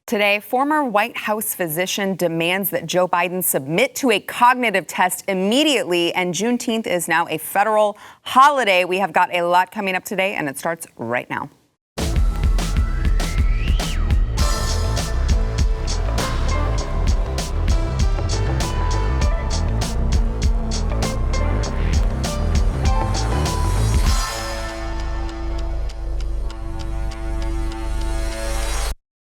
Today, former White House physician demands that Joe Biden submit to a cognitive test immediately, and Juneteenth is now a federal holiday. We have got a lot coming up today, and it starts right now.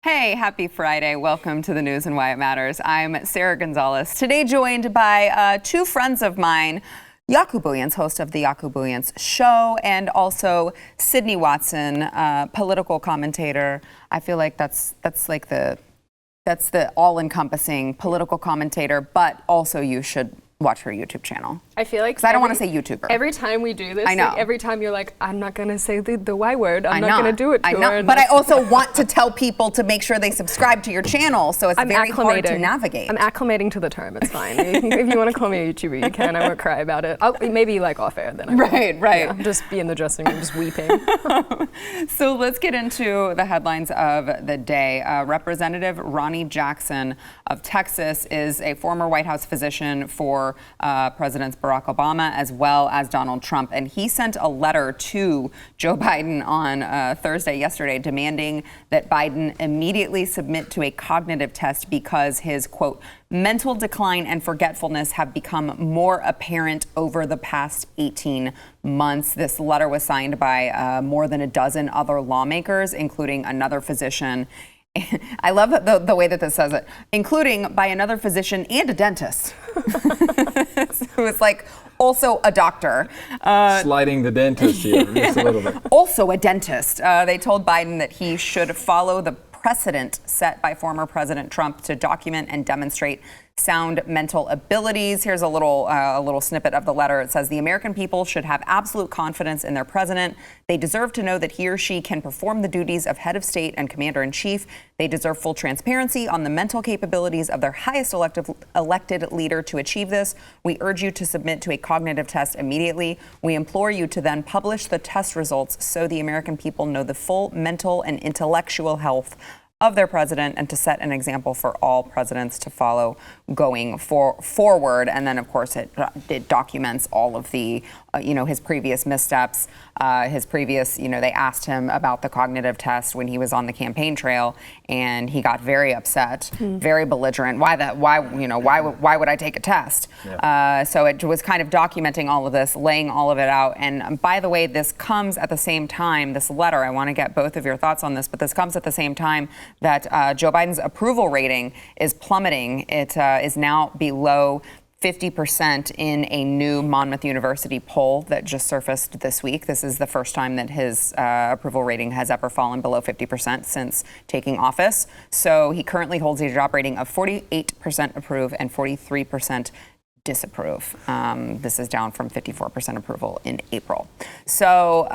Hey, happy Friday. Welcome to the news and why it matters. I'm Sarah Gonzalez. Today joined by two friends of mine, Jaco Booyens, host of the Jaco Booyens Show, and also Sydney Watson, political commentator. I feel like that's the all-encompassing political commentator, but also you should watch her YouTube channel. I feel like I don't want to say YouTuber. Every time we do this, I know. like every time you're like, I'm not going to say the Y word. I'm not going to do it to her. But I also want to tell people to make sure they subscribe to your channel, so it's very hard to navigate. I'm acclimating to the term. It's fine. If you want to call me a YouTuber, you can. I won't cry about it. Maybe like off air then. Right. Yeah, just be in the dressing room, just weeping. So let's get into the headlines of the day. Representative Ronny Jackson of Texas is a former White House physician for Presidents Barack Obama as well as Donald Trump. And he sent a letter to Joe Biden on yesterday, demanding that Biden immediately submit to a cognitive test because his, quote, mental decline and forgetfulness have become more apparent over the past 18 months. This letter was signed by more than a dozen other lawmakers, including another physician. I love the way that this says it, including by another physician and a dentist. So it's like also a doctor. Sliding the dentist here just a little bit. Also a dentist. They told Biden that he should follow the precedent set by former President Trump to document and demonstrate sound mental abilities. Here's a little snippet of the letter. It says, the American people should have absolute confidence in their president. They deserve to know that he or she can perform the duties of head of state and commander-in-chief. They deserve full transparency on the mental capabilities of their highest elected leader to achieve this. We urge you to submit to a cognitive test immediately. We implore you to then publish the test results so the American people know the full mental and intellectual health of their president, and to set an example for all presidents to follow going forward. And then, of course, it documents all of the, his previous missteps, they asked him about the cognitive test when he was on the campaign trail, and he got very upset, very belligerent. Why would I take a test? Yeah. So it was kind of documenting all of this, laying all of it out. And by the way, this comes at the same time, this letter, I want to get both of your thoughts on this, but this comes at the same time that Joe Biden's approval rating is plummeting. It is now below 50% in a new Monmouth University poll that just surfaced this week. This is the first time that his approval rating has ever fallen below 50% since taking office. So he currently holds a job rating of 48% approve and 43% disapprove. This is down from 54% approval in April. So,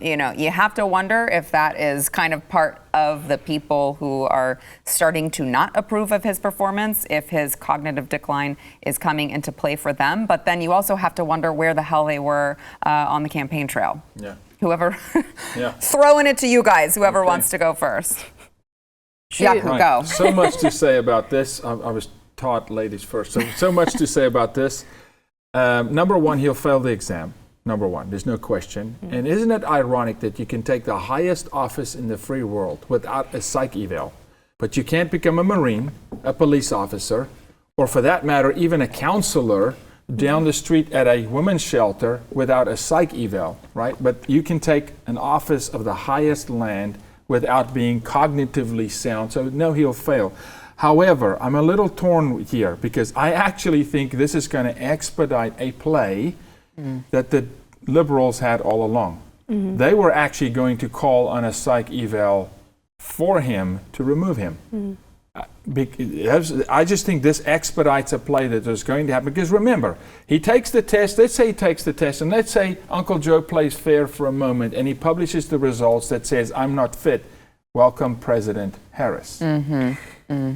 you have to wonder if that is kind of part of the people who are starting to not approve of his performance, if his cognitive decline is coming into play for them. But then you also have to wonder where the hell they were on the campaign trail. Yeah. Whoever, throwing it to you guys, whoever wants to go first. Jaco, go. So much to say about this. I was taught ladies first. So much to say about this. Number one, he'll fail the exam. Number one, there's no question. And isn't it ironic that you can take the highest office in the free world without a psych eval, but you can't become a Marine, a police officer, or for that matter, even a counselor down the street at a women's shelter without a psych eval, right? But you can take an office of the highest land without being cognitively sound. So no, he'll fail. However, I'm a little torn here because I actually think this is going to expedite a play that the liberals had all along. They were actually going to call on a psych eval for him to remove him. I just think this expedites a play that is going to happen. Because remember, he takes the test, let's say he takes the test, and let's say Uncle Joe plays fair for a moment and he publishes the results that says, I'm not fit. Welcome, President Harris.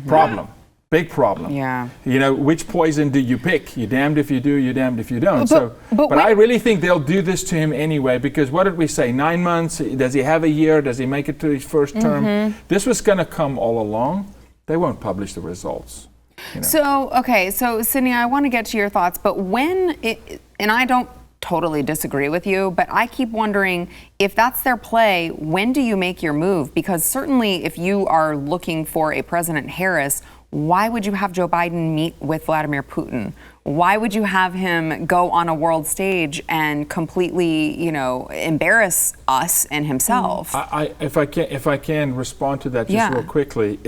Problem. Big problem. Yeah. Which poison do you pick? You're damned if you do, you're damned if you don't. But I really think they'll do this to him anyway, because what did we say? 9 months? Does he have a year? Does he make it to his first term? This was going to come all along. they won't publish the results. You know. So Sydney, I want to get to your thoughts, but and I don't totally disagree with you, but I keep wondering if that's their play, when do you make your move? Because certainly if you are looking for a President Harris, why would you have Joe Biden meet with Vladimir Putin? Why would you have him go on a world stage and completely, embarrass us and himself? If I can respond to that just real quickly,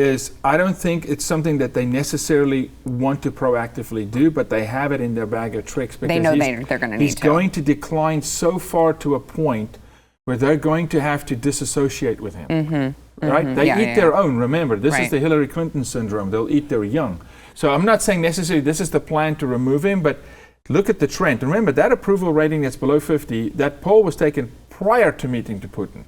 I don't think it's something that they necessarily want to proactively do, but they have it in their bag of tricks because they know they're going to need to. He's going to decline so far to a point where they're going to have to disassociate with him. Mm-hmm. Right? They eat their own. Remember, this is the Hillary Clinton syndrome. They'll eat their young. So I'm not saying necessarily this is the plan to remove him, but look at the trend. Remember, that approval rating that's below 50, that poll was taken prior to meeting to Putin.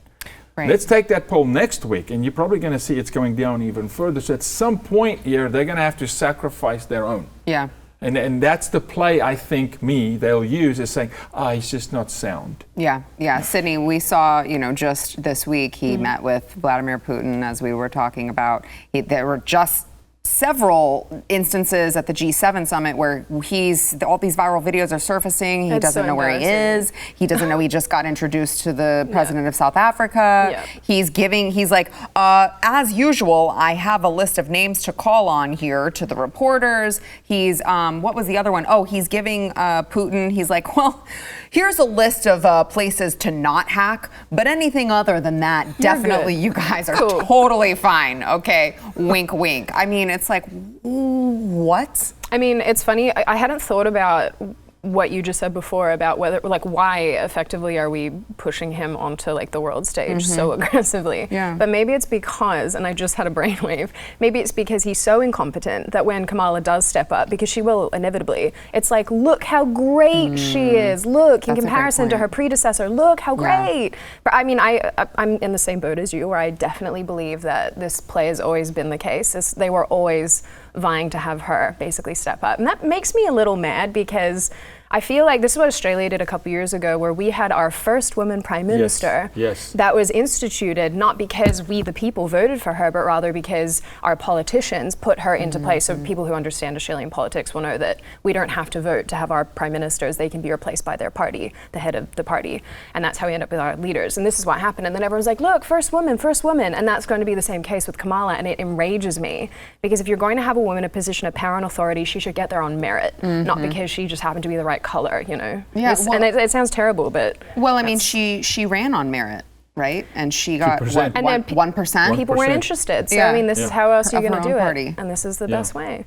Right. Let's take that poll next week, and you're probably going to see it's going down even further. So at some point here, they're going to have to sacrifice their own. Yeah. And that's the play I think they'll use is saying, he's just not sound. Yeah. Sydney, we saw, just this week he met with Vladimir Putin, as we were talking about. There were just several instances at the G7 summit where all these viral videos are surfacing. He doesn't know where he is. He doesn't know he just got introduced to the president of South Africa. Yeah. He's like, as usual, I have a list of names to call on here to the reporters. He's, what was the other one? Oh, he's giving Putin, he's like, well, here's a list of places to not hack, but anything other than that, definitely you guys are totally fine. Okay, wink, wink. I mean, it's like, what? I mean, it's funny. I hadn't thought about what you just said before about whether, why effectively are we pushing him onto the world stage so aggressively? Yeah. But maybe it's because, and I just had a brainwave, maybe it's because he's so incompetent that when Kamala does step up, because she will inevitably, it's like, look how great she is. Look, in comparison to her predecessor, look how great. But I mean, I'm in the same boat as you, where I definitely believe that this play has always been the case. They were always vying to have her basically step up. And that makes me a little mad because I feel like this is what Australia did a couple years ago, where we had our first woman prime minister that was instituted not because we, the people, voted for her, but rather because our politicians put her into place. So people who understand Australian politics will know that we don't have to vote to have our prime ministers. They can be replaced by their party, the head of the party. And that's how we end up with our leaders. And this is what happened. And then everyone's like, look, first woman. And that's going to be the same case with Kamala. And it enrages me because if you're going to have a woman in a position of power and authority, she should get there on merit, not because she just happened to be the right color, Yeah, and it sounds terrible, but well, I mean, she ran on merit, right? And she got 1%. People weren't interested. So I mean, this is how else you're going to do it, and this is the best way.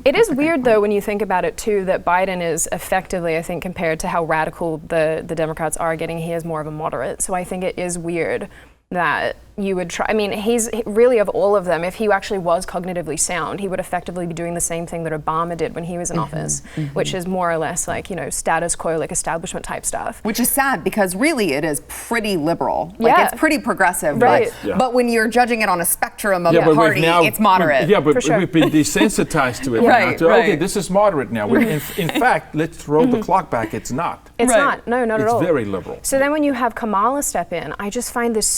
It is weird though when you think about it too that Biden is effectively, I think, compared to how radical the Democrats are getting, he is more of a moderate. So I think it is weird that you would try. I mean, he's really, of all of them, if he actually was cognitively sound, he would effectively be doing the same thing that Obama did when he was in office, which is more or less status quo, establishment type stuff. Which is sad because really it is pretty liberal. It's pretty progressive. Right. But when you're judging it on a spectrum of the party, it's moderate. We've been desensitized to it now. Okay, this is moderate now. In fact, let's roll the clock back. It's not. It's not. No, not at all. It's very liberal. So then when you have Kamala step in, I just find this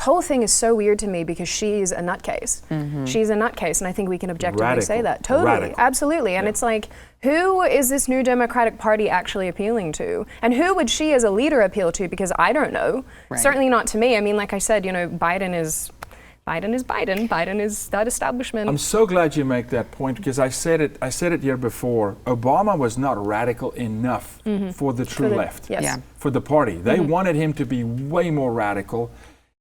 whole thing is so weird to me because she's a nutcase. She's a nutcase, and I think we can objectively say that. Totally, absolutely. And it's like, who is this new Democratic Party actually appealing to? And who would she as a leader appeal to? Because I don't know. Certainly not to me. I mean, like I said, Biden is Biden. Biden is that establishment. I'm so glad you make that point because I said it here before. Obama was not radical enough for the true left, for the party. They wanted him to be way more radical.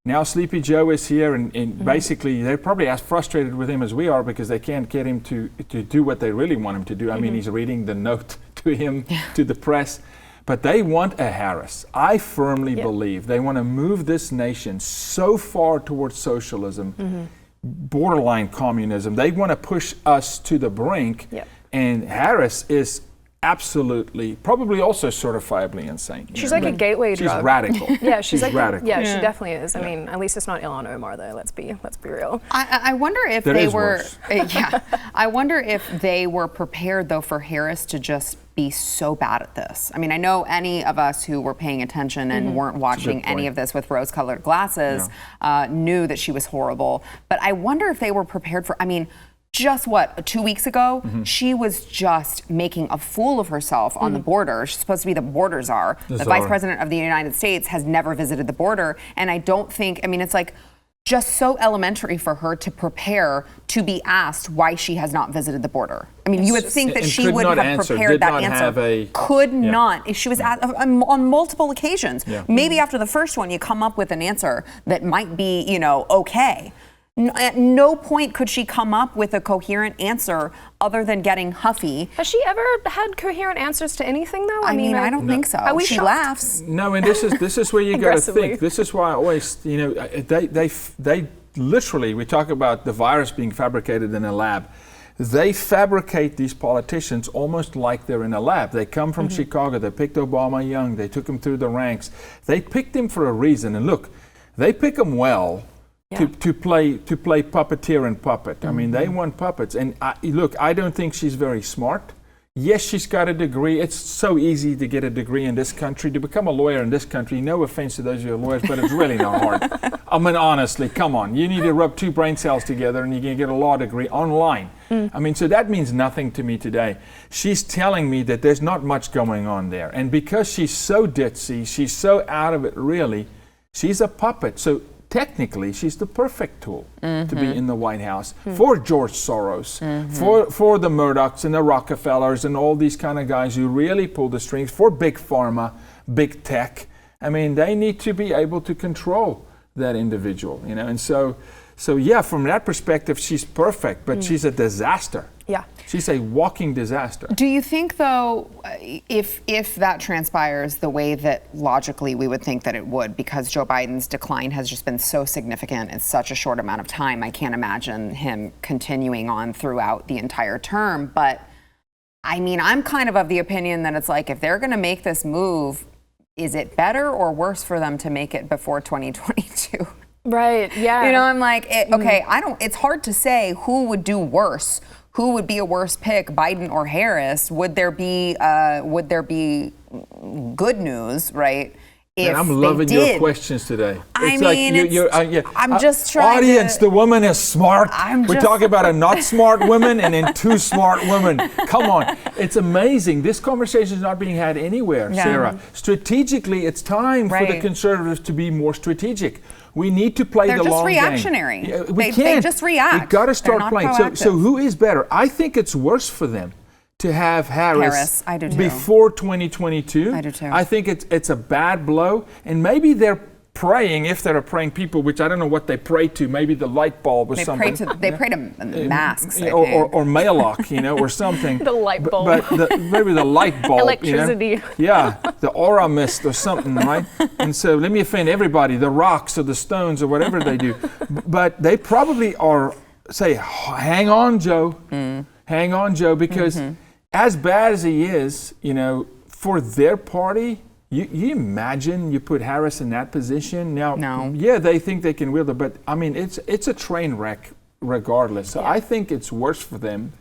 Now Sleepy Joe is here, and basically they're probably as frustrated with him as we are because they can't get him to do what they really want him to do. I mean, he's reading the note to him, to the press. But they want a Harris. I firmly believe they want to move this nation so far towards socialism, borderline communism. They want to push us to the brink. And Harris is absolutely, probably also certifiably insane. She's like a gateway drug. She's radical. She's like radical. She definitely is. I mean, at least it's not Ilhan Omar though. Let's be real. I wonder if they were. I wonder if they were prepared though for Harris to just be so bad at this. I mean, I know any of us who were paying attention and weren't watching any of this with rose-colored glasses knew that she was horrible. But I wonder if they were prepared for. I mean, just 2 weeks ago, she was just making a fool of herself on the border. She's supposed to be the border czar. The vice president of the United States has never visited the border. And I don't think, I mean, it's like just so elementary for her to prepare to be asked why she has not visited the border. I mean, you would think that she would have prepared that answer. Could not. If she was asked on multiple occasions. Maybe after the first one, you come up with an answer that might be, you know, okay. At no point could she come up with a coherent answer other than getting huffy. Has she ever had coherent answers to anything, though? I mean, I don't think so. She laughs. No, and this is where you got to think. This is why I always, you know, they literally, we talk about the virus being fabricated in a lab. They fabricate these politicians almost like they're in a lab. They come from Chicago. They picked Obama young. They took him through the ranks. They picked him for a reason. And look, they pick him well. To play puppeteer and puppet. I mean, they want puppets. And look, I don't think she's very smart. Yes, she's got a degree. It's so easy to get a degree in this country. To become a lawyer in this country, no offense to those of you who are lawyers, but it's really not hard. I mean, honestly, come on. You need to rub 2 brain cells together and you can get a law degree online. I mean, so that means nothing to me today. She's telling me that there's not much going on there. And because she's so ditzy, she's so out of it, really, she's a puppet. So technically, she's the perfect tool to be in the White House for George Soros, for the Murdochs and the Rockefellers and all these kind of guys who really pull the strings, for big pharma, big tech. I mean, they need to be able to control that individual, you know. And so yeah, from that perspective, she's perfect, but she's a disaster. Yeah. She's a walking disaster. Do you think, though, if that transpires the way that logically we would think that it would, because Joe Biden's decline has just been so significant in such a short amount of time, I can't imagine him continuing on throughout the entire term. But, I mean, I'm kind of the opinion that it's like, if they're going to make this move, is it better or worse for them to make it before 2022? Right, yeah. You know, I'm like, okay, it's hard to say who would do worse. Who would be a worse pick, Biden or Harris? Would there be good news, right? And I'm loving your questions today. I'm just trying. Audience, the woman is smart. We're talking about a not smart woman and then 2 smart women. Come on, it's amazing. This conversation is not being had anywhere, Sarah. Strategically, it's time for the conservatives to be more strategic. We need to play the long game. They're just reactionary. They just react. We've got to start playing. So who is better? I think it's worse for them to have Harris I do too. Before 2022. I do too. I think it's a bad blow. And maybe they're praying, if they're praying people, which I don't know what they pray to, maybe the light bulb or something. They pray to masks, or Malbec, you know, or something. The light bulb. But maybe the light bulb. Electricity. You know? Yeah, the aura mist or something, right? And so let me offend everybody, the rocks or the stones or whatever they do. But they probably say, hang on, Joe. Hang on, Joe, because as bad as he is, you know, for their party, you imagine you put Harris in that position? Now, yeah, they think they can wield it, but I mean, it's a train wreck regardless. So I think it's worse for them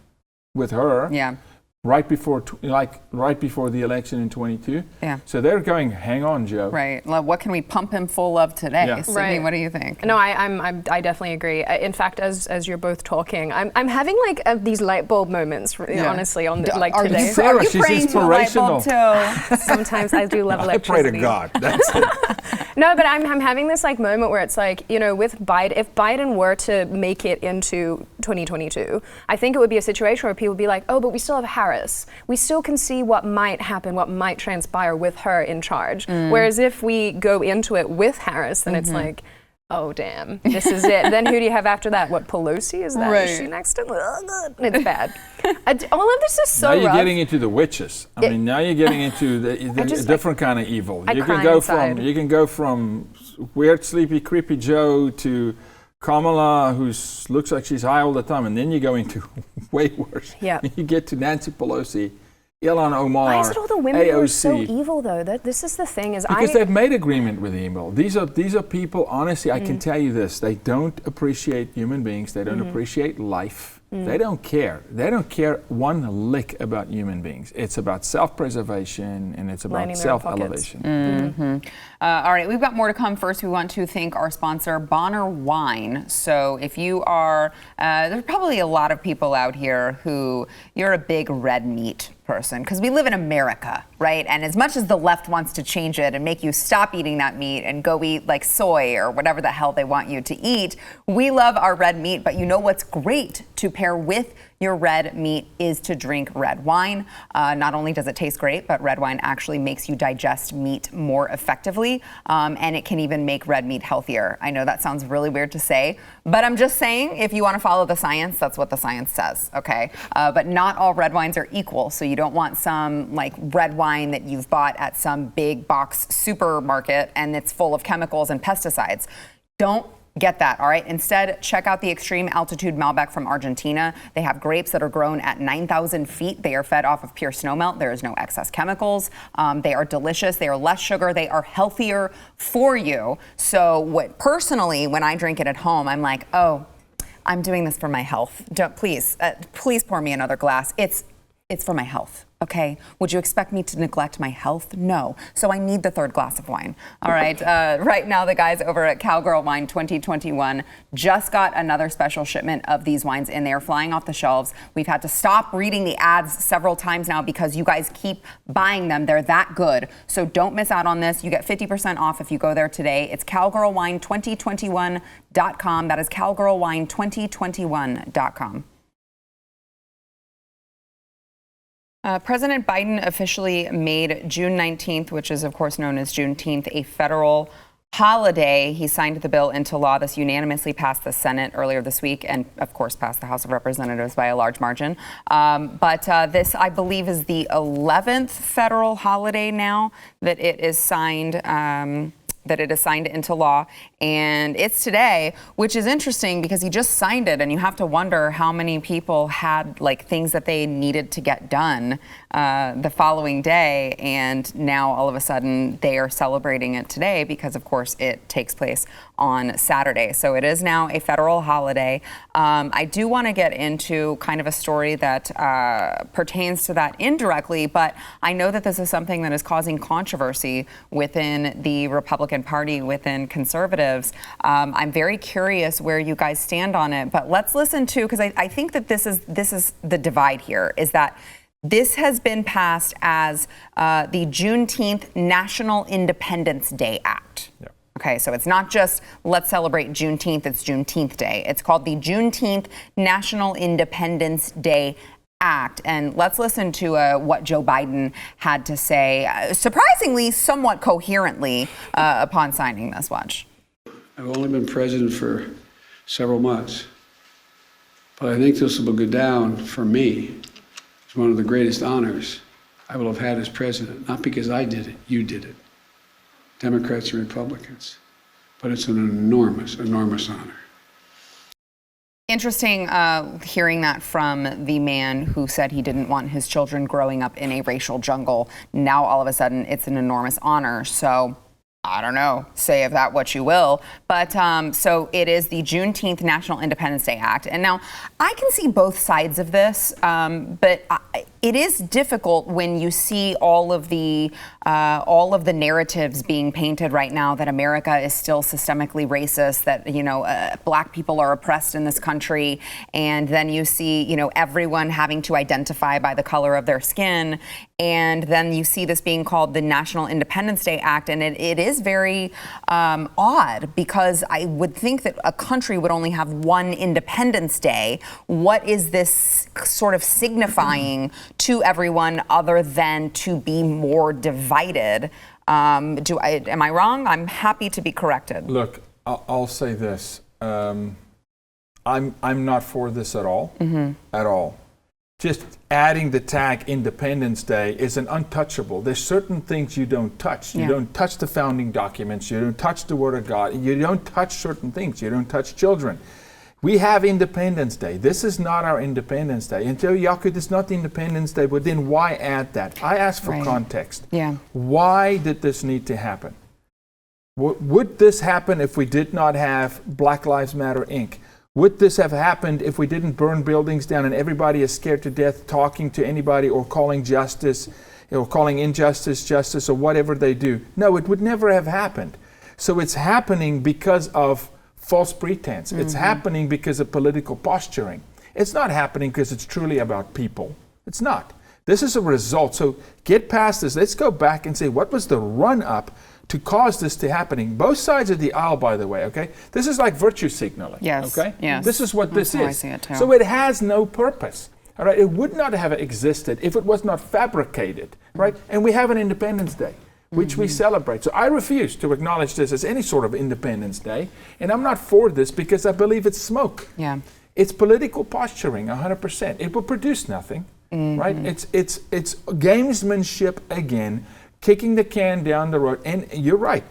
with her. Yeah. Right before the election in 22. Yeah. So they're going, hang on, Joe. Right. Well, what can we pump him full of today? Yeah. Sydney, what do you think? No, I definitely agree. In fact, as you're both talking, I'm having like these light bulb moments, honestly, on today. Sarah, she's inspirational. Sometimes I do love electricity. I pray to God. That's it. No, but I'm having this like moment where it's like, you know, with Biden, if Biden were to make it into 2022, I think it would be a situation where people would be like, oh, but we still have Harris. We still can see what might happen, what might transpire with her in charge. Whereas if we go into it with Harris, then it's like, oh, damn, this is it. Then who do you have after that? What, Pelosi? Is that? Right. Is she next to? It's bad. All of this is so rough. Now you're getting into the witches. I mean, now you're getting into the different kind of evil. You can go from weird, sleepy, creepy Joe to Kamala, who looks like she's high all the time, and then you go into way worse. Yeah. You get to Nancy Pelosi, Ilhan Omar, Why is it all the women AOC. Who are so evil, though? This is the thing. Because they've made agreement with evil. These are people, honestly, I can tell you this, they don't appreciate human beings, they don't appreciate life. They don't care. They don't care one lick about human beings. It's about self-preservation and it's about self-elevation. All right, we've got more to come. First, we want to thank our sponsor, Bonner Wine. So if you are, there's probably a lot of people out here who you're a big red meat person because we live in America, right? And as much as the left wants to change it and make you stop eating that meat and go eat like soy or whatever the hell they want you to eat, we love our red meat. But you know what's great to pair with your red meat is to drink red wine. Not only does it taste great, but red wine actually makes you digest meat more effectively, and it can even make red meat healthier. I know that sounds really weird to say, but I'm just saying if you want to follow the science, that's what the science says, okay? But not all red wines are equal, so you don't want some like red wine that you've bought at some big box supermarket and it's full of chemicals and pesticides. Don't get that, all right? Instead, check out the extreme altitude Malbec from Argentina. They have grapes that are grown at 9,000 feet. They are fed off of pure snowmelt. There is no excess chemicals. They are delicious. They are less sugar. They are healthier for you. So personally, when I drink it at home, I'm like, oh, I'm doing this for my health. Please pour me another glass. It's for my health. Okay, would you expect me to neglect my health? No. So I need the third glass of wine. All right, right now the guys over at Cowgirl Wine 2021 just got another special shipment of these wines in. They are flying off the shelves. We've had to stop reading the ads several times now because you guys keep buying them. They're that good. So don't miss out on this. You get 50% off if you go there today. It's cowgirlwine2021.com. That is cowgirlwine2021.com. President Biden officially made June 19th, which is of course known as Juneteenth, a federal holiday. He signed the bill into law. This unanimously passed the Senate earlier this week and of course passed the House of Representatives by a large margin. But this, I believe, is the 11th federal holiday now that it is signed into law, and it's today, which is interesting because he just signed it, and you have to wonder how many people had like things that they needed to get done the following day, and now all of a sudden they are celebrating it today because of course it takes place on Saturday. So it is now a federal holiday. I do want to get into kind of a story that pertains to that indirectly, but I know that this is something that is causing controversy within the Republican Party, within conservatives. I'm very curious where you guys stand on it, but let's listen to, because I think that this is the divide here, is that this has been passed as the Juneteenth National Independence Day Act. Yep. Okay, so it's not just let's celebrate Juneteenth, it's Juneteenth Day. It's called the Juneteenth National Independence Day Act. And let's listen to what Joe Biden had to say, surprisingly, somewhat coherently, upon signing this. Watch. I've only been president for several months, but I think this will go down for me as one of the greatest honors I will have had as president, not because I did it, you did it. Democrats and Republicans, but it's an enormous, enormous honor. Interesting hearing that from the man who said he didn't want his children growing up in a racial jungle. Now all of a sudden it's an enormous honor. So I don't know, say of that what you will. But so it is the Juneteenth National Independence Day Act. And now I can see both sides of this, but it is difficult when you see all of the narratives being painted right now that America is still systemically racist, that, you know, black people are oppressed in this country. And then you see, you know, everyone having to identify by the color of their skin. And then you see this being called the National Independence Day Act. And it is very odd, because I would think that a country would only have one Independence Day. What is this sort of signifying to everyone other than to be more divided? Am I wrong? I'm happy to be corrected. Look, I'll say this. I'm not for this at all. At all. Just adding the tag Independence Day is an untouchable. There's certain things you don't touch. You don't touch the founding documents. You don't touch the Word of God. You don't touch certain things. You don't touch children. We have Independence Day. This is not our Independence Day. And so, Jaco, it's not Independence Day, but then why add that? I ask for context. Why did this need to happen? Would this happen if we did not have Black Lives Matter, Inc.? would this have happened if we didn't burn buildings down and everybody is scared to death talking to anybody or calling justice, or calling injustice justice, or whatever they do? No, it would never have happened. So it's happening because of false pretense. It's happening because of political posturing. It's not happening because it's truly about people. It's not. This is a result. So get past this. Let's go back and say, what was the run-up to cause this to happening? Both sides of the aisle, by the way, okay? This is like virtue signaling, yes, okay? Yes. This is what this is. I see it too. So it has no purpose, all right? It would not have existed if it was not fabricated, right? And we have an Independence Day, which we celebrate. So I refuse to acknowledge this as any sort of Independence Day, and I'm not for this because I believe it's smoke. Yeah. It's political posturing, 100%. It will produce nothing, right? It's gamesmanship again, kicking the can down the road. And you're right,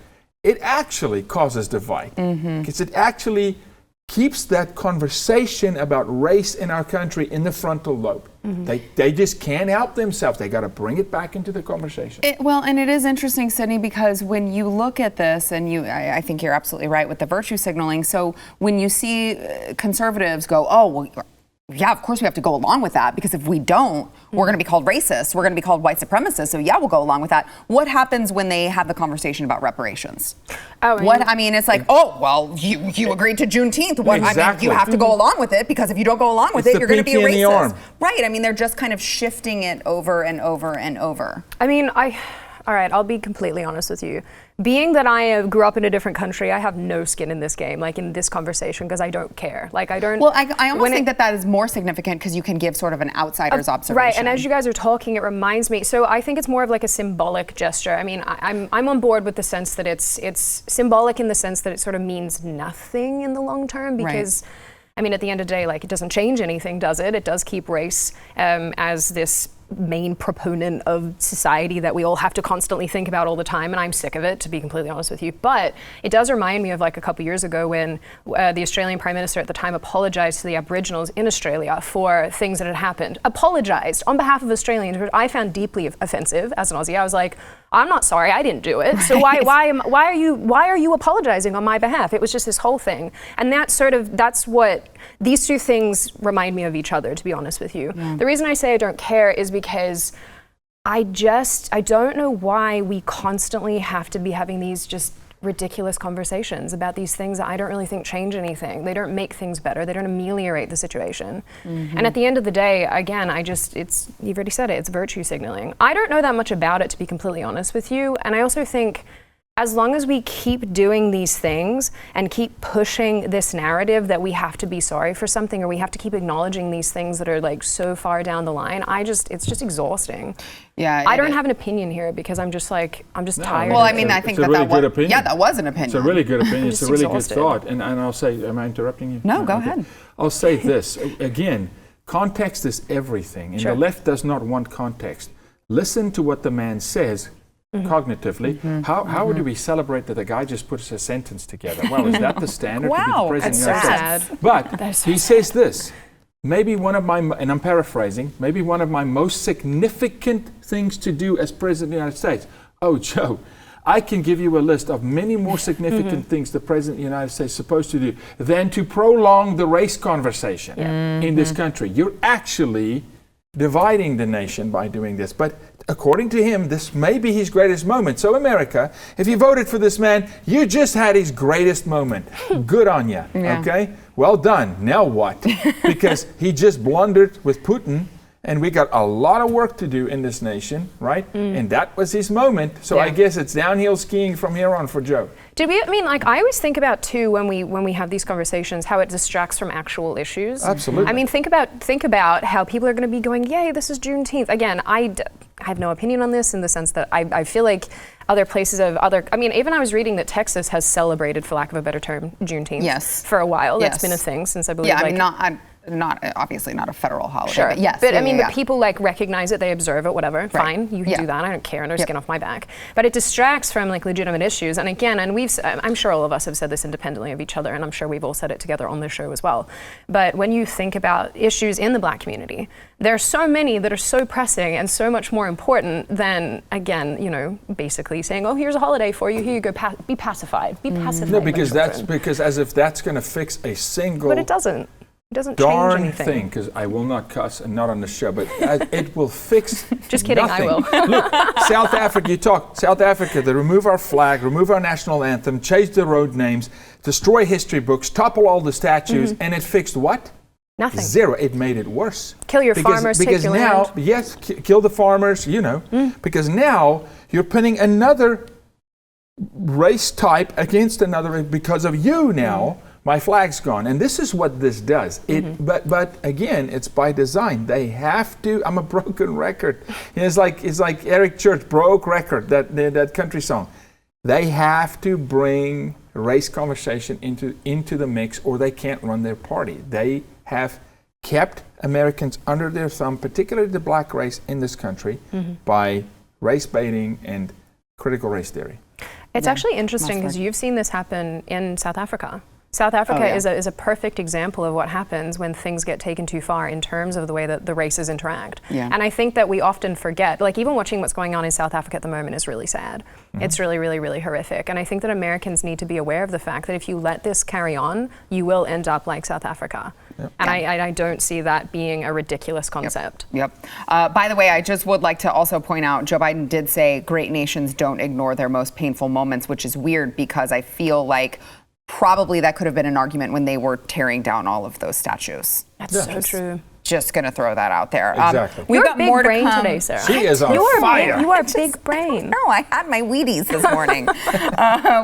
it actually causes divide because it actually keeps that conversation about race in our country in the frontal lobe. They just can't help themselves. They got to bring it back into the conversation. Well, and it is interesting, Sydney, because when you look at this, and I think you're absolutely right with the virtue signaling. So when you see conservatives go, oh, well, yeah, of course we have to go along with that, because if we don't, we're going to be called racist. We're going to be called white supremacists. So yeah, we'll go along with that. What happens when they have the conversation about reparations? I mean, it's like, oh, well, you agreed to Juneteenth. What, Exactly. I mean, you have to go along with it, because if you don't go along with It's it, the you're going to be a pinky in the racist. arm. Right. I mean, they're just kind of shifting it over and over and over. I mean, all right, I'll be completely honest with you. Being that I grew up in a different country, I have no skin in this game, like in this conversation, because I don't care. Like, I don't. Well, I almost think that is more significant because you can give sort of an outsider's observation. Right, and as you guys are talking, it reminds me. So I think it's more of like a symbolic gesture. I mean, I'm on board with the sense that it's symbolic in the sense that it sort of means nothing in the long term, because. Right. I mean, at the end of the day, like, it doesn't change anything, does it? It does keep race as this main proponent of society that we all have to constantly think about all the time, and I'm sick of it, to be completely honest with you. But it does remind me of like a couple years ago when the Australian Prime Minister at the time apologized to the Aboriginals in Australia for things that had happened. Apologized on behalf of Australians, which I found deeply offensive as an Aussie. I was like, I'm not sorry, I didn't do it. So why are you apologizing on my behalf? It was just this whole thing. And that's what these two things remind me of each other, to be honest with you. Yeah. The reason I say I don't care is because I don't know why we constantly have to be having these just ridiculous conversations about these things that I don't really think change anything. They don't make things better. They don't ameliorate the situation. And at the end of the day, again, you've already said it, it's virtue signaling. I don't know that much about it, to be completely honest with you. And I also think as long as we keep doing these things and keep pushing this narrative that we have to be sorry for something, or we have to keep acknowledging these things that are like so far down the line, it's just exhausting. Yeah, I don't have an opinion here because I'm just tired. Well, I mean, I think that was an opinion. It's a really good opinion. It's a really exhausted. Good thought. And I'll say, am I interrupting you? No, go ahead. I'll say this again. Context is everything, and the left does not want context. Listen to what the man says. Cognitively, how do we celebrate that the guy just puts a sentence together? Well, is that the standard? Wow, to be the president that's of the United sad. But he says this, maybe one of my, and I'm paraphrasing, maybe one of my most significant things to do as president of the United States. Oh, Joe, I can give you a list of many more significant things the president of the United States is supposed to do than to prolong the race conversation in this country. You're actually dividing the nation by doing this. But according to him, this may be his greatest moment. So America, if you voted for this man, you just had his greatest moment. Good on you, okay? Well done. Now what? Because he just blundered with Putin, and we got a lot of work to do in this nation, right? And that was his moment. So I guess it's downhill skiing from here on for Joe. I always think about too when we have these conversations how it distracts from actual issues. Absolutely. I mean, think about how people are going to be going, yay, this is Juneteenth. Again, I have no opinion on this in the sense that I feel like other places even I was reading that Texas has celebrated, for lack of a better term, Juneteenth for a while. That's been a thing since I believe. Yeah, obviously not a federal holiday. Sure. But yes. But I mean, the people like recognize it, they observe it, whatever. Right. Fine, you can do that. I don't care. No skin off my back. But it distracts from like legitimate issues. And again, I'm sure all of us have said this independently of each other, and I'm sure we've all said it together on this show as well. But when you think about issues in the Black community, there are so many that are so pressing and so much more important than, again, you know, basically saying, oh, here's a holiday for you. Here you go. Be pacified. Be pacified. No, because as if that's going to fix a single. But it doesn't. It doesn't darn change anything. Thing, because I will not cuss and not on the show, but it will fix. Just kidding, nothing. I will. Look, South Africa. South Africa. They remove our flag, remove our national anthem, change the road names, destroy history books, topple all the statues, and it fixed what? Nothing. Zero. It made it worse. Kill your farmers. Because take your now, land. yes, kill the farmers. You know, because now you're putting another race type against another because of you now. My flag's gone, and this is what this does. But again, it's by design. They have to. I'm a broken record. It's like Eric Church, broke record. That country song. They have to bring race conversation into the mix, or they can't run their party. They have kept Americans under their thumb, particularly the Black race in this country, by race baiting and critical race theory. It's actually interesting because you've seen this happen in South Africa. South Africa is a perfect example of what happens when things get taken too far in terms of the way that the races interact. And I think that we often forget, like even watching what's going on in South Africa at the moment is really sad. It's really, really, really horrific. And I think that Americans need to be aware of the fact that if you let this carry on, you will end up like South Africa. And I don't see that being a ridiculous concept. By the way, I just would like to also point out, Joe Biden did say great nations don't ignore their most painful moments, which is weird because I feel like probably that could have been an argument when they were tearing down all of those statues. That's so true. Just going to throw that out there. Exactly. We've You're got a big more brain to come today, Sarah. She is on fire. You are a big brain. No, I had my Wheaties this morning.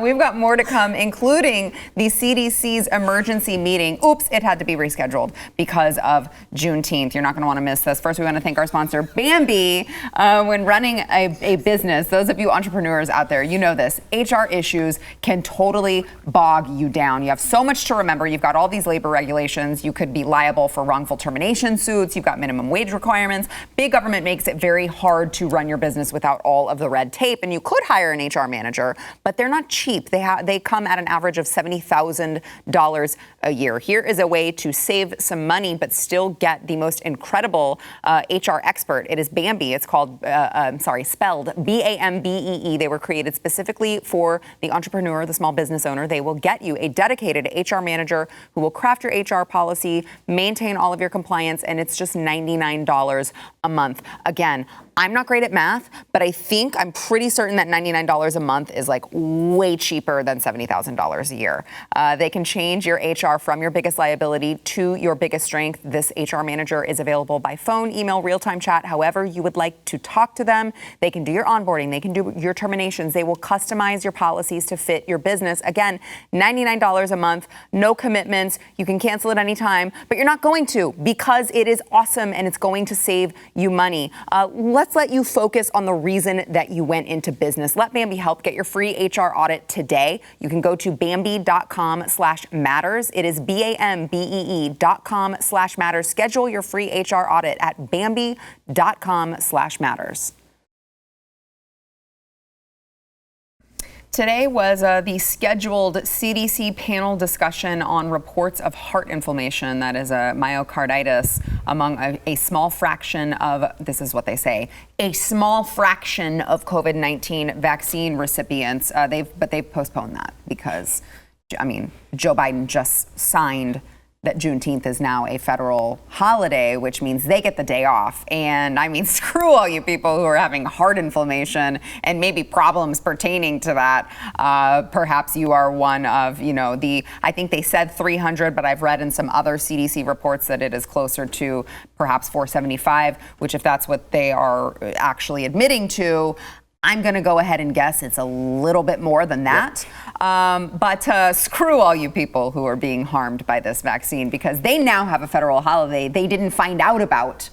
We've got more to come, including the CDC's emergency meeting. Oops, it had to be rescheduled because of Juneteenth. You're not going to want to miss this. First, we want to thank our sponsor, Bambi. When running a business, those of you entrepreneurs out there, you know this. HR issues can totally bog you down. You have so much to remember. You've got all these labor regulations. You could be liable for wrongful termination suits. You've got minimum wage requirements. Big government makes it very hard to run your business without all of the red tape. And you could hire an HR manager, but they're not cheap. They come at an average of $70,000 a year. Here is a way to save some money, but still get the most incredible HR expert. It is Bambi. It's called, spelled BAMBEE. They were created specifically for the entrepreneur, the small business owner. They will get you a dedicated HR manager who will craft your HR policy, maintain all of your compliance, and it's just $99 a month. Again, I'm not great at math, but I'm pretty certain that $99 a month is like way cheaper than $70,000 a year. They can change your HR from your biggest liability to your biggest strength. This HR manager is available by phone, email, real-time chat, however you would like to talk to them. They can do your onboarding. They can do your terminations. They will customize your policies to fit your business. Again, $99 a month, no commitments. You can cancel at any time, but you're not going to because it is awesome and it's going to save you money. Let's let you focus on the reason that you went into business. Let Bambi help. Get your free HR audit today. You can go to Bambi.com/matters. It is BAMBEE.com/matters. Schedule your free HR audit at Bambi.com/matters. Today was the scheduled CDC panel discussion on reports of heart inflammation, that is a myocarditis, among a small fraction of, this is what they say, a small fraction of COVID-19 vaccine recipients. They've postponed that because, Joe Biden just signed that Juneteenth is now a federal holiday, which means they get the day off. And screw all you people who are having heart inflammation and maybe problems pertaining to that. Perhaps you are one of, I think they said 300, but I've read in some other CDC reports that it is closer to perhaps 475, which if that's what they are actually admitting to, I'm going to go ahead and guess it's a little bit more than that. But screw all you people who are being harmed by this vaccine because they now have a federal holiday they didn't find out about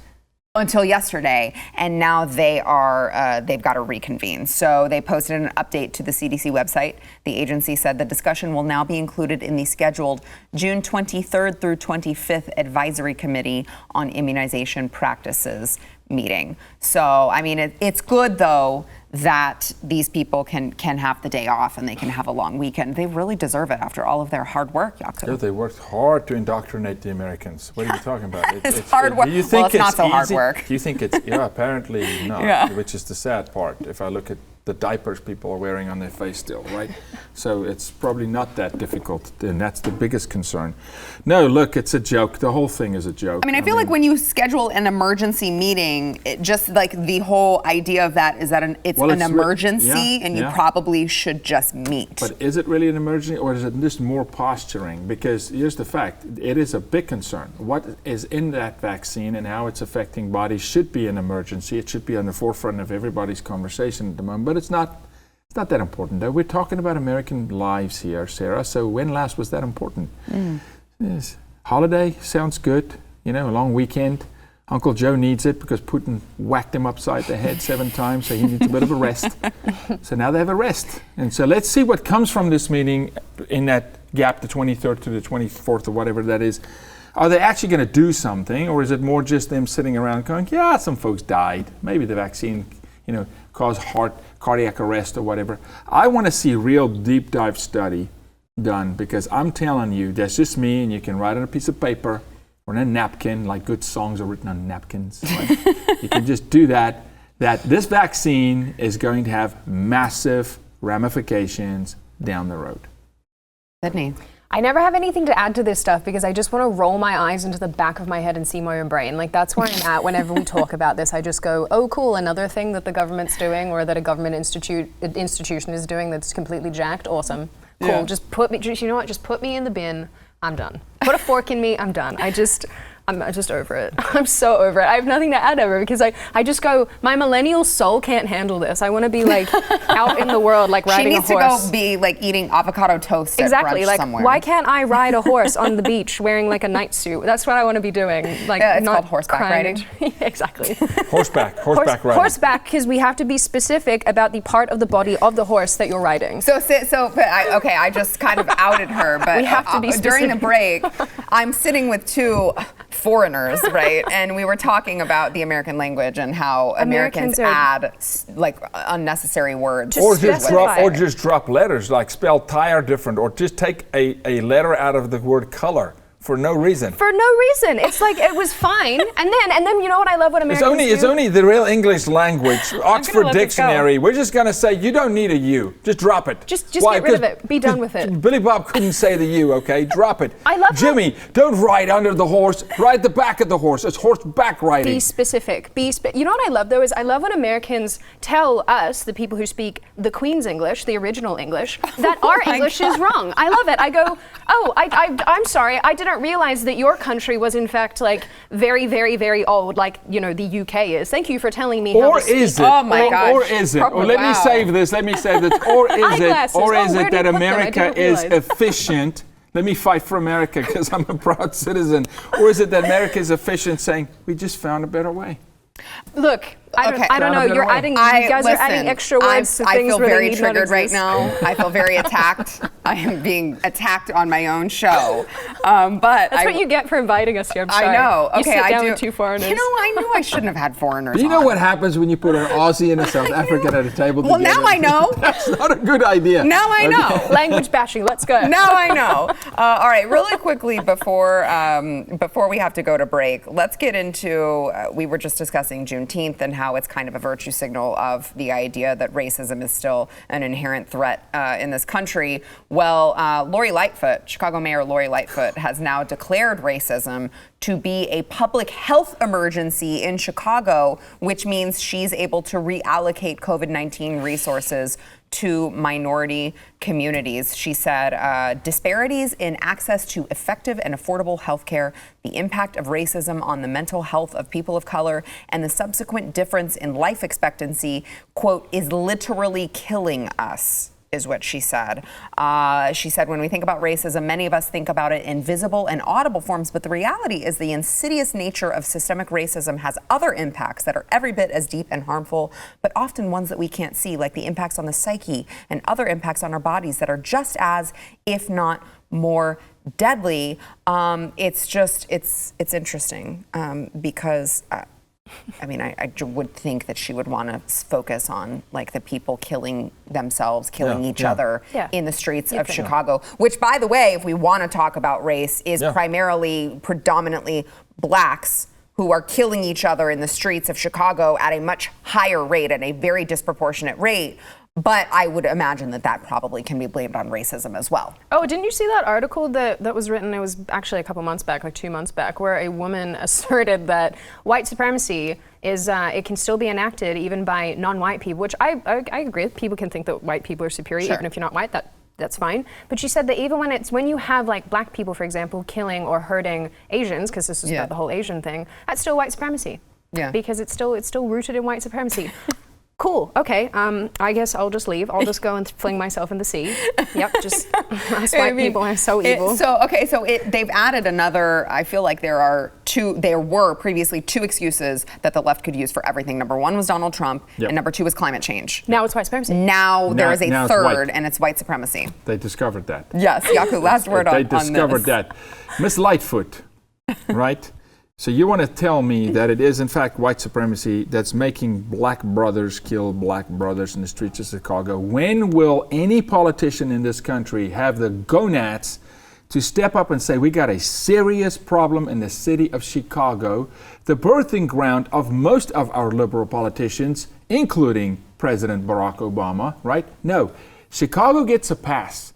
until yesterday, and now they've got to reconvene. So they posted an update to the CDC website. The agency said the discussion will now be included in the scheduled June 23rd through 25th Advisory Committee on Immunization Practices meeting. So, I mean, it's good, though, that these people can have the day off and they can have a long weekend. They really deserve it after all of their hard work, Jakob. Yeah, they worked hard to indoctrinate the Americans. What are you talking about? It's hard work. Well, it's not so hard work. Do you think it's, yeah, apparently not, which is the sad part. If I look at the diapers people are wearing on their face still, right? So it's probably not that difficult, and that's the biggest concern. No, look, it's a joke. The whole thing is a joke. I mean, I feel like when you schedule an emergency meeting, it just like the whole idea of that is that it's an emergency, and you probably should just meet. But is it really an emergency, or is it just more posturing? Because here's the fact, it is a big concern. What is in that vaccine and how it's affecting bodies should be an emergency. It should be on the forefront of everybody's conversation at the moment. But it's not that important, though. We're talking about American lives here, Sarah. So when last was that important? Yes. Holiday sounds good. You know, a long weekend. Uncle Joe needs it because Putin whacked him upside the head 7 times, so he needs a bit of a rest. So now they have a rest. And so let's see what comes from this meeting in that gap, the 23rd to the 24th or whatever that is. Are they actually going to do something, or is it more just them sitting around going, yeah, some folks died. Maybe the vaccine, caused cardiac arrest or whatever. I want to see a real deep dive study done, because I'm telling you, that's just me, and you can write on a piece of paper or on a napkin, like good songs are written on napkins. Right? You can just do that this vaccine is going to have massive ramifications down the road. Sydney. I never have anything to add to this stuff because I just want to roll my eyes into the back of my head and see my own brain. Like, that's where I'm at whenever we talk about this. I just go, oh, cool, another thing that the government's doing or that a government institution is doing that's completely jacked. Awesome. Cool. Yeah. Just put me in the bin. I'm done. Put a fork in me. I'm done. I'm just over it. I'm so over it. I have nothing to add ever because I just go, my millennial soul can't handle this. I want to be like out in the world, like riding a horse. She needs to go be like eating avocado toast at brunch like, somewhere. Why can't I ride a horse on the beach wearing like a night suit? That's what I want to be doing. Like, it's called horseback riding. Exactly. Horseback riding. Horseback, because we have to be specific about the part of the body of the horse that you're riding. I just kind of outed her, but we have to be specific. During the break, I'm sitting with 2 foreigners, right? And we were talking about the American language and how Americans add like unnecessary words. Or just drop letters, like spell tire different, or just take a letter out of the word color. For no reason. For no reason. It's like, it was fine. And then you know what I love what Americans do? It's only the real English language, Oxford Dictionary. We're just going to say, you don't need a U. Just drop it. Just get rid of it. Be done with it. Billy Bob couldn't say the U, okay? Drop it. I love Jimmy, don't ride under the horse. Ride the back of the horse. It's horseback riding. Be specific. You know what I love, though, is I love when Americans tell us, the people who speak the Queen's English, the original English, that our English is wrong. I love it. I go, I'm sorry. I didn't realize that your country was in fact like very, very, very old, like the UK is. Thank you for telling me how to speak. Is it? Oh my gosh. Or is it? Let me save this. Or is it that America is efficient? Let me fight for America because I'm a proud citizen. Or is it that America is efficient, saying we just found a better way? Look, I don't know. You're adding. You guys are adding extra words to things where they need not exist. I feel very triggered right now. I feel very attacked. I am being attacked on my own show. But that's what you get for inviting us here. I'm sorry. I know. You sit down with 2 foreigners. I knew I shouldn't have had foreigners. Do you know what happens when you put an Aussie and a South African at a table together? Well, now I know. That's not a good idea. Now I know. Language bashing. Let's go. Now I know. All right, really quickly before we have to go to break, let's get into. We were just discussing Juneteenth and how it's kind of a virtue signal of the idea that racism is still an inherent threat in this country. Well, Lori Lightfoot, Chicago Mayor Lori Lightfoot, has now declared racism to be a public health emergency in Chicago, which means she's able to reallocate COVID-19 resources to minority communities. She said disparities in access to effective and affordable health care, the impact of racism on the mental health of people of color, and the subsequent difference in life expectancy, quote, is literally killing us, is what she said. She said, when we think about racism, many of us think about it in visible and audible forms, but the reality is the insidious nature of systemic racism has other impacts that are every bit as deep and harmful, but often ones that we can't see, like the impacts on the psyche and other impacts on our bodies that are just as, if not more deadly. It's interesting because I mean, I would think that she would want to focus on like the people killing themselves, killing each other in the streets of Chicago, which, by the way, if we want to talk about race, is predominantly blacks who are killing each other in the streets of Chicago at a much higher rate, at a very disproportionate rate. But I would imagine that probably can be blamed on racism as well. Oh, didn't you see that article that was written, it was actually a couple months back, like 2 months back, where a woman asserted that white supremacy is, it can still be enacted even by non-white people, which I agree with. People can think that white people are superior, even if you're not white, that's fine. But she said that even when you have like black people, for example, killing or hurting Asians, because this is about the whole Asian thing, that's still white supremacy. Yeah. Because it's still rooted in white supremacy. Cool. Okay. I guess I'll just leave. I'll just go and fling myself in the sea. Yep. Just us white people are so evil. They've added another. I feel like there were previously 2 excuses that the left could use for everything. Number 1 was Donald Trump, and number 2 was climate change. Now it's white supremacy. Now there is a third, and it's white supremacy. They discovered that. Yes, Yaku. Last word on this. They discovered that. Miss Lightfoot, right? So you want to tell me that it is in fact white supremacy that's making black brothers kill black brothers in the streets of Chicago? When will any politician in this country have the gonads to step up and say, we got a serious problem in the city of Chicago, the birthing ground of most of our liberal politicians, including President Barack Obama, right? No, Chicago gets a pass.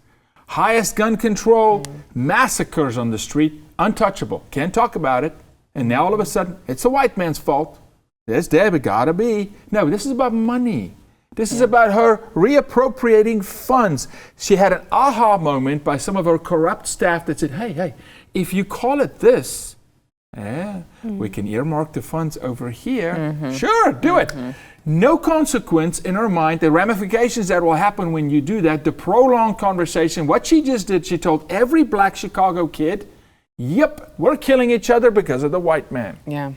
Highest gun control, massacres on the street, untouchable. Can't talk about it. And now all of a sudden, it's a white man's fault. It's Debbie, gotta be. No, this is about money. This is about her reappropriating funds. She had an aha moment by some of her corrupt staff that said, hey, if you call it this, we can earmark the funds over here. Sure, do it. No consequence in her mind. The ramifications that will happen when you do that, the prolonged conversation, what she just did, she told every black Chicago kid, yep, we're killing each other because of the white man. Yeah.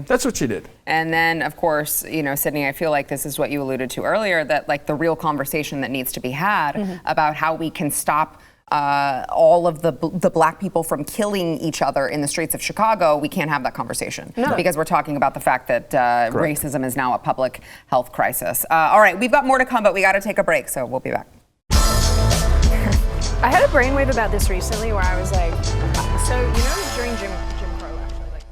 That's what she did. And then, of course, Sydney, I feel like this is what you alluded to earlier, that like the real conversation that needs to be had about how we can stop all of the black people from killing each other in the streets of Chicago. We can't have that conversation because we're talking about the fact that racism is now a public health crisis. All right, we've got more to come, but we got to take a break, so we'll be back. I had a brainwave about this recently where I was like, so during Jim Crow, actually, like.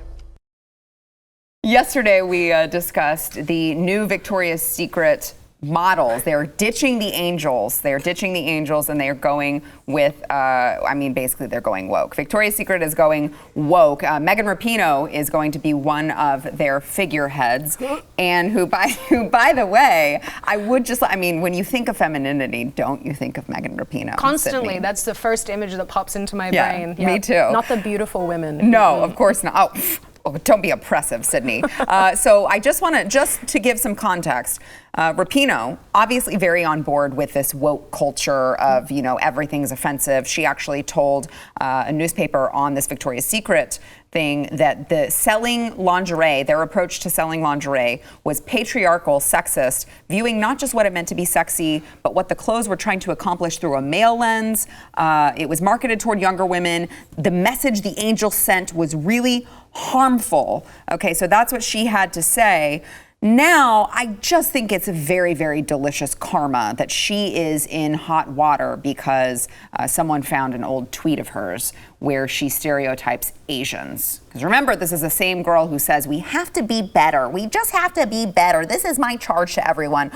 Yesterday we discussed the new Victoria's Secret models. They're ditching the angels. They're ditching the angels and they are going with, basically they're going woke. Victoria's Secret is going woke. Megan Rapinoe is going to be one of their figureheads, and who by the way, when you think of femininity, don't you think of Megan Rapinoe? Constantly. Sydney? That's the first image that pops into my brain. Yeah, me too. Not the beautiful women. No, of course not. Oh, don't be oppressive, Sydney. So I just want to give some context. Rapinoe, obviously very on board with this woke culture of, everything's offensive. She actually told a newspaper on this Victoria's Secret thing that their approach to selling lingerie was patriarchal, sexist, viewing not just what it meant to be sexy, but what the clothes were trying to accomplish through a male lens. It was marketed toward younger women. The message the angel sent was really harmful. Okay, so that's what she had to say. Now, I just think it's a very, very delicious karma that she is in hot water because someone found an old tweet of hers where she stereotypes Asians. Because remember, this is the same girl who says, we have to be better. We just have to be better. This is my charge to everyone.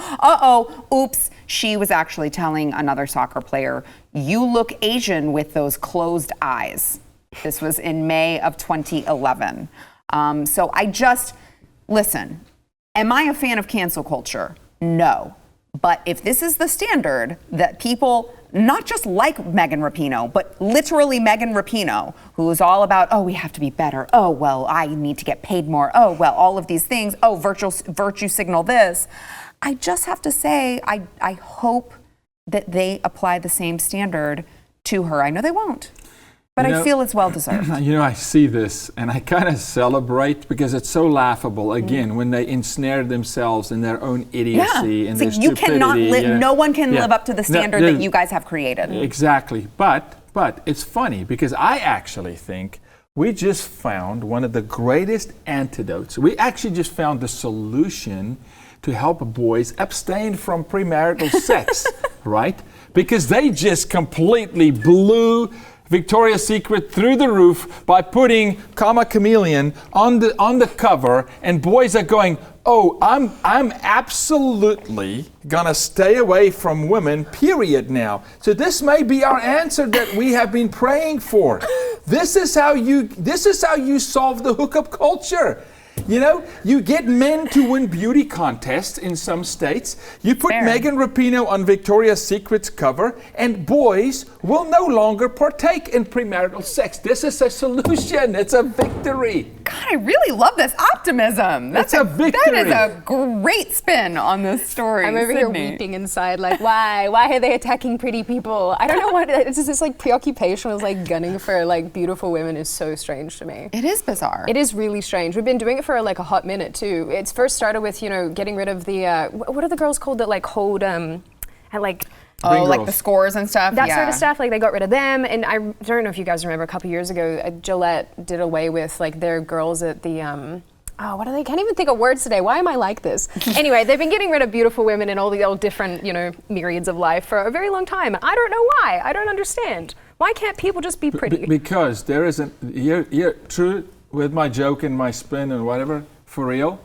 Oops. She was actually telling another soccer player, you look Asian with those closed eyes. This was in May of 2011. Listen, am I a fan of cancel culture? No. But if this is the standard that people, not just like Megan Rapinoe, but literally Megan Rapinoe, who is all about, we have to be better. Oh, well, I need to get paid more. Oh, well, all of these things. Oh, virtue signal this. I just have to say, I hope that they apply the same standard to her. I know they won't, but I feel it's well deserved. I see this and I kind of celebrate because it's so laughable, again, when they ensnare themselves in their own idiocy and their stupidity. No one can live up to the standard that you guys have created. Exactly. But it's funny because I actually think we just found one of the greatest antidotes. We actually just found the solution to help boys abstain from premarital sex, right? Because they just completely blew Victoria's Secret through the roof by putting Comma Chameleon on the cover, and boys are going, oh, I'm absolutely gonna stay away from women, period now. So this may be our answer that we have been praying for. This is how you solve the hookup culture. You get men to win beauty contests in some states. You put Megan Rapinoe on Victoria's Secret's cover, and boys will no longer partake in premarital sex. This is a solution. It's a victory. God, I really love this optimism. That's a victory. That is a great spin on this story. I'm over here weeping inside, like, why? Why are they attacking pretty people? I don't know what. It's just this like preoccupation with like gunning for like beautiful women is so strange to me. It is bizarre. It is really strange. We've been doing it for like a hot minute too. It's first started with getting rid of the what are the girls called that like hold at like. Oh, like the scores and stuff? That sort of stuff, like they got rid of them. And I don't know if you guys remember a couple years ago, Gillette did away with like their girls at the, what are they? Can't even think of words today. Why am I like this? Anyway, they've been getting rid of beautiful women in all the old different, myriads of life for a very long time. I don't know why. I don't understand. Why can't people just be pretty? Because there isn't, true with my joke and my spin and whatever, for real,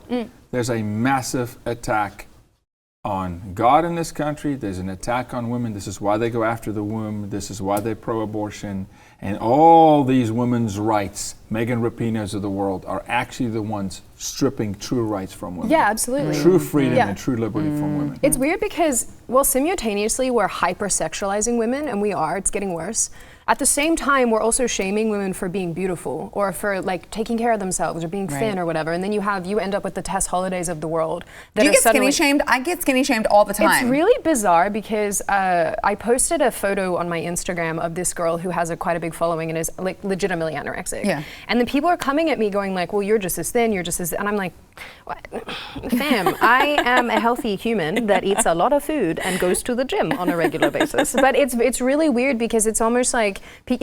there's a massive attack on God in this country. There's an attack on women. This is why they go after the womb. This is why they're pro-abortion. And all these women's rights, Megan Rapinoe's of the world, are actually the ones stripping true rights from women. Yeah, absolutely. True freedom and true liberty from women. It's weird because, simultaneously we're hypersexualizing women, and we are. It's getting worse. At the same time, we're also shaming women for being beautiful or for like taking care of themselves or being thin or whatever. And then you end up with the Tess Hollidays of the world. Do you get skinny shamed? I get skinny shamed all the time. It's really bizarre because I posted a photo on my Instagram of this girl who has quite a big following and is like legitimately anorexic. Yeah. And then people are coming at me going like, well, you're just as thin, and I'm like, what? Fam, I am a healthy human that eats a lot of food and goes to the gym on a regular basis. But it's really weird because it's almost like, the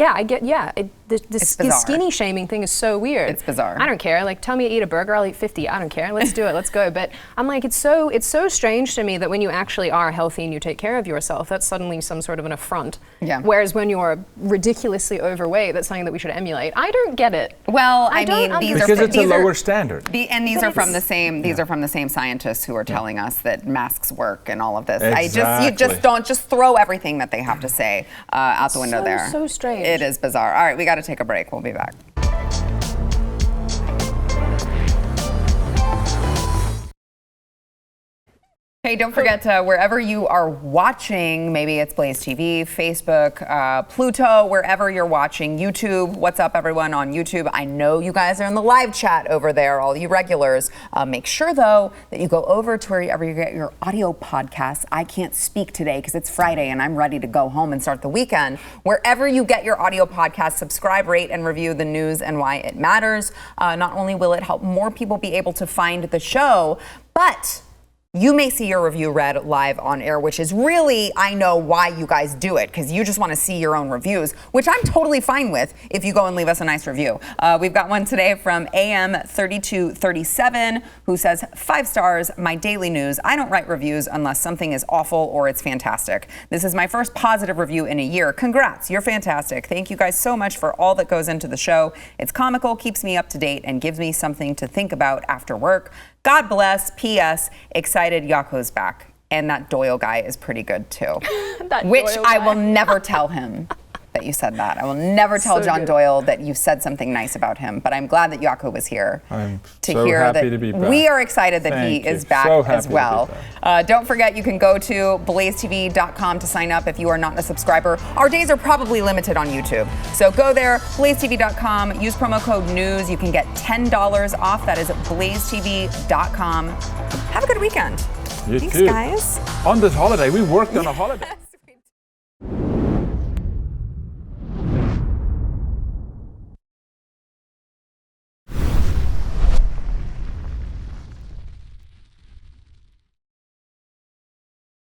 skinny shaming thing is so weird. It's bizarre. I don't care. Like, tell me to eat a burger, I'll eat 50. I don't care. Let's do it. Let's go. But I'm like, it's so strange to me that when you actually are healthy and you take care of yourself, that's suddenly some sort of an affront. Yeah. Whereas when you're ridiculously overweight, that's something that we should emulate. I don't get it. Well, I mean, because it's a lower standard. These are from the same. These are from the same scientists who are telling us that masks work and all of this. Exactly. You just don't throw everything that they have to say out the window there. So strange. It is bizarre. All right, we got to take a break. We'll be back. Hey, don't forget wherever you are watching, maybe it's BlazeTV, Facebook, Pluto, wherever you're watching, YouTube. What's up, everyone on YouTube? I know you guys are in the live chat over there, all you regulars. Make sure, though, that you go over to wherever you get your audio podcasts. I can't speak today because it's Friday and I'm ready to go home and start the weekend. Wherever you get your audio podcast, subscribe, rate, and review the news and why it matters. Not only will it help more people be able to find the show, but you may see your review read live on air, which is really, I know why you guys do it, because you just want to see your own reviews, which I'm totally fine with if you go and leave us a nice review. We've got one today from AM3237 who says, 5 stars, my daily news. I don't write reviews unless something is awful or it's fantastic. This is my first positive review in a year. Congrats, you're fantastic. Thank you guys so much for all that goes into the show. It's comical, keeps me up to date, and gives me something to think about after work. God bless. P.S. Excited Yako's back. And that Doyle guy is pretty good too. Which I will never tell him that you said that. I will never tell John Doyle that you said something nice about him. But I'm glad that Yako was here to hear that. To be back. We are excited that he is back as well. Don't forget, you can go to BlazeTV.com to sign up if you are not a subscriber. Our days are probably limited on YouTube. So go there, BlazeTV.com, use promo code NEWS. You can get $10 off. That is BlazeTV.com. Have a good weekend. You Thanks, too. guys. On this holiday, we worked on a holiday.